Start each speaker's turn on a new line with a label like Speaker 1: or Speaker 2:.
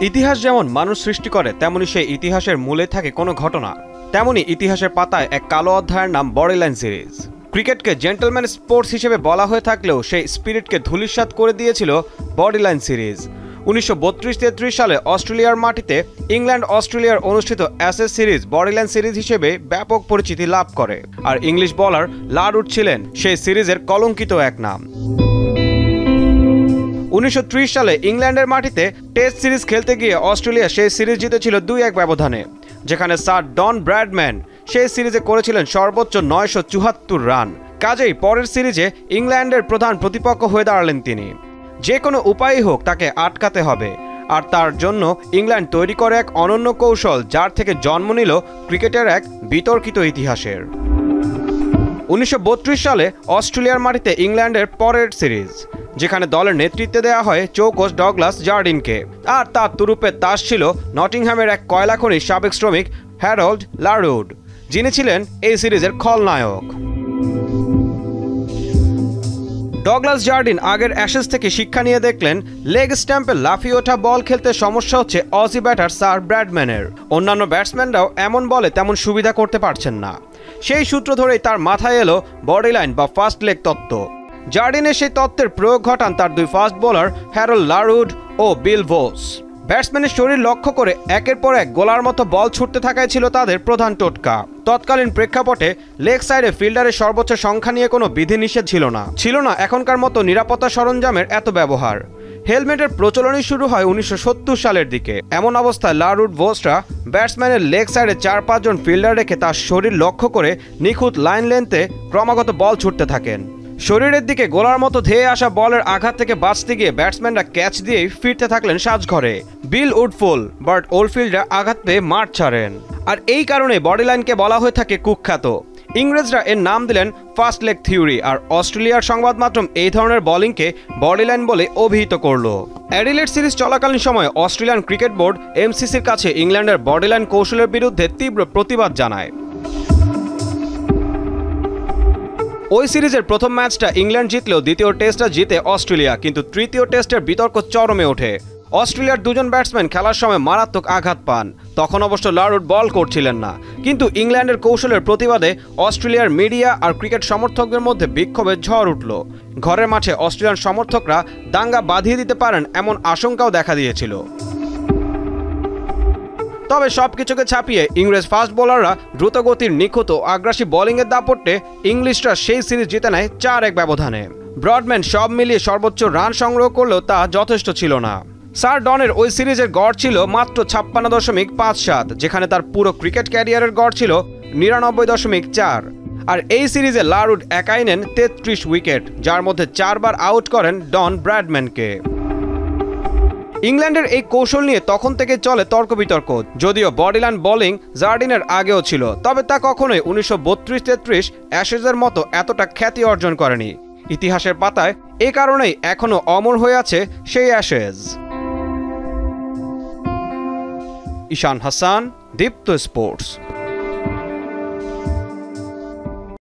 Speaker 1: ইতিহাস যেমন মানুষ সৃষ্টি করে, তেমনি সেই ইতিহাসের মূলে থাকে কোনো ঘটনা। তেমনি ইতিহাসের পাতায় এক কালো অধ্যায়ের নাম বডিলাইন সিরিজ। ক্রিকেটকে জেন্টলম্যান স্পোর্টস হিসেবে বলা হয়ে থাকলেও সেই স্পিরিটকে ধূলিসাৎ করে দিয়েছিল বডিলাইন সিরিজ। 1932-33 সালে অস্ট্রেলিয়ার মাটিতে ইংল্যান্ড অস্ট্রেলিয়ার অনুষ্ঠিত অ্যাশেজ সিরিজ বডিলাইন সিরিজ হিসেবে ব্যাপক পরিচিতি লাভ করে, আর ইংলিশ বোলার লারউড ছিলেন সেই সিরিজের কলঙ্কিত এক নাম। 1930 সালে ইংল্যান্ডের মাটিতে টেস্ট সিরিজ খেলতে গিয়ে অস্ট্রেলিয়া সেই সিরিজ জিতেছিল 2-1 ব্যবধানে, যেখানে স্যার ডন ব্র্যাডম্যান সেই সিরিজে করেছিলেন সর্বোচ্চ 974 রান। কাজেই পরের সিরিজে ইংল্যান্ডের প্রধান প্রতিপক্ষ হয়ে দাঁড়ালেন তিনি। যে কোনো উপায়ই হোক তাকে আটকাতে হবে, আর তার জন্য ইংল্যান্ড তৈরি করে এক অনন্য কৌশল, যার থেকে জন্ম নিল ক্রিকেটের এক বিতর্কিত ইতিহাসের। 1932 সালে অস্ট্রেলিয়ার মাটিতে ইংল্যান্ডের পরের সিরিজ, যেখানে দলের নেতৃত্বে দেওয়া হয় চৌকস ডগলাস জার্ডিনকে, আর তার তুরুপের তাস ছিল নটিংহ্যামের এক কয়লা খনির সাবেক শ্রমিক হ্যারল্ড লারউড, যিনি ছিলেন এই সিরিজের খলনায়ক। ডগলাস জার্ডিন আগের অ্যাশেজ থেকে শিক্ষা নিয়ে দেখলেন লেগ স্ট্যাম্পে লাফিয়ে ওঠা বল খেলতে সমস্যা হচ্ছে অজি ব্যাটার স্যার ব্র্যাডম্যানের। অন্যান্য ব্যাটসম্যানরাও এমন বলে তেমন সুবিধা করতে পারছেন না। সেই সূত্র ধরেই তার মাথায় এলো বডিলাইন বা ফাস্ট লেগ তত্ত্ব। জার্ডিনের সেই তত্ত্বের প্রয়োগ ঘটান তার দুই ফাস্ট বোলার হ্যারল্ড লারউড ও বিল ভোস। ব্যাটসম্যানের শরীর লক্ষ্য করে একের পর এক গোলার মতো বল ছুটতে থাকাই ছিল তাদের প্রধান টোটকা। তৎকালীন প্রেক্ষাপটে লেগ সাইডে ফিল্ডারের সর্বোচ্চ সংখ্যা নিয়ে কোনো বিধিনিষেধ ছিল না এখনকার মতো নিরাপত্তা সরঞ্জামের এত ব্যবহার। হেলমেটের প্রচলনই শুরু হয় 1970 সালের দিকে। এমন অবস্থায় লারউড ভোসরা ব্যাটসম্যানের লেগ সাইডে 4-5 জন ফিল্ডার রেখে তার শরীর লক্ষ্য করে নিখুঁত লাইন লেন্থে ক্রমাগত বল ছুটতে থাকেন। শরীরের দিকে গোলার মতো ধেয়ে আসা বলের আঘাত থেকে বাঁচতে গিয়ে ব্যাটসম্যানরা ক্যাচ দিয়েই ফিরতে থাকলেন সাজঘরে। বিল উডফুল, বার্ট ওলফিল্ডরা আঘাত পেয়ে মাঠ ছাড়েন। আর এই কারণে বডিলাইনকে বলা হয়ে থাকে কুখ্যাত। ইংরেজরা এর নাম দিলেন ফাস্ট লেগ থিওরি, আর অস্ট্রেলিয়ার সংবাদ মাধ্যম এই ধরনের বোলিংকে বডিলাইন বলে অভিহিত করলো। অ্যাডিলেড সিরিজ চলাকালীন সময়ে অস্ট্রেলিয়ান ক্রিকেট বোর্ড এমসিসির কাছে ইংল্যান্ডের বডিলাইন কৌশলের বিরুদ্ধে তীব্র প্রতিবাদ জানায়। ওই সিরিজের প্রথম ম্যাচটা ইংল্যান্ড জিতলেও দ্বিতীয় টেস্টটা জিতে অস্ট্রেলিয়া, কিন্তু তৃতীয় টেস্টের বিতর্ক চরমে ওঠে। অস্ট্রেলিয়ার দুজন ব্যাটসম্যান খেলার সময় মারাত্মক আঘাত পান। তখন অবশ্য লারউড বল করছিলেন না, কিন্তু ইংল্যান্ডের কৌশলের প্রতিবাদে অস্ট্রেলিয়ার মিডিয়া আর ক্রিকেট সমর্থকদের মধ্যে বিক্ষোভের ঝড় উঠল। ঘরের মাঠে অস্ট্রেলিয়ান সমর্থকরা দাঙ্গা বাঁধিয়ে দিতে পারেন এমন আশঙ্কাও দেখা দিয়েছিল। তবে সবকিছুকে ছাপিয়ে ইংরেজ ফাস্ট বোলাররা দ্রুতগতির নিখুঁত ও আগ্রাসী বোলিংয়ের দাপটে ইংলিশরা সেই সিরিজ জিতে নেয় 4-1 ব্যবধানে। ব্রডম্যান সব মিলিয়ে সর্বোচ্চ রান সংগ্রহ করলেও তা যথেষ্ট ছিল না। স্যার ডনের ওই সিরিজের গড় ছিল মাত্র 56.57, যেখানে তার পুরো ক্রিকেট ক্যারিয়ারের গড় ছিল 99.4। আর এই সিরিজে লারউড একাই নেন 33 উইকেট, যার মধ্যে 4 বার আউট করেন ডন ব্র্যাডম্যানকে। ইংল্যান্ডের এই কৌশল নিয়ে তখন থেকে চলে তর্ক বিতর্ক। যদিও বডিলাইন বোলিং জার্ডিনের আগেও ছিল, তবে তা কখনোই 1932-33 অ্যাশেজের মতো এতটা খ্যাতি অর্জন করেনি। ইতিহাসের পাতায় এ কারণেই এখনো অমর হয়ে আছে সেই অ্যাশেজ। ঈশান হাসান, দীপ্ত স্পোর্টস।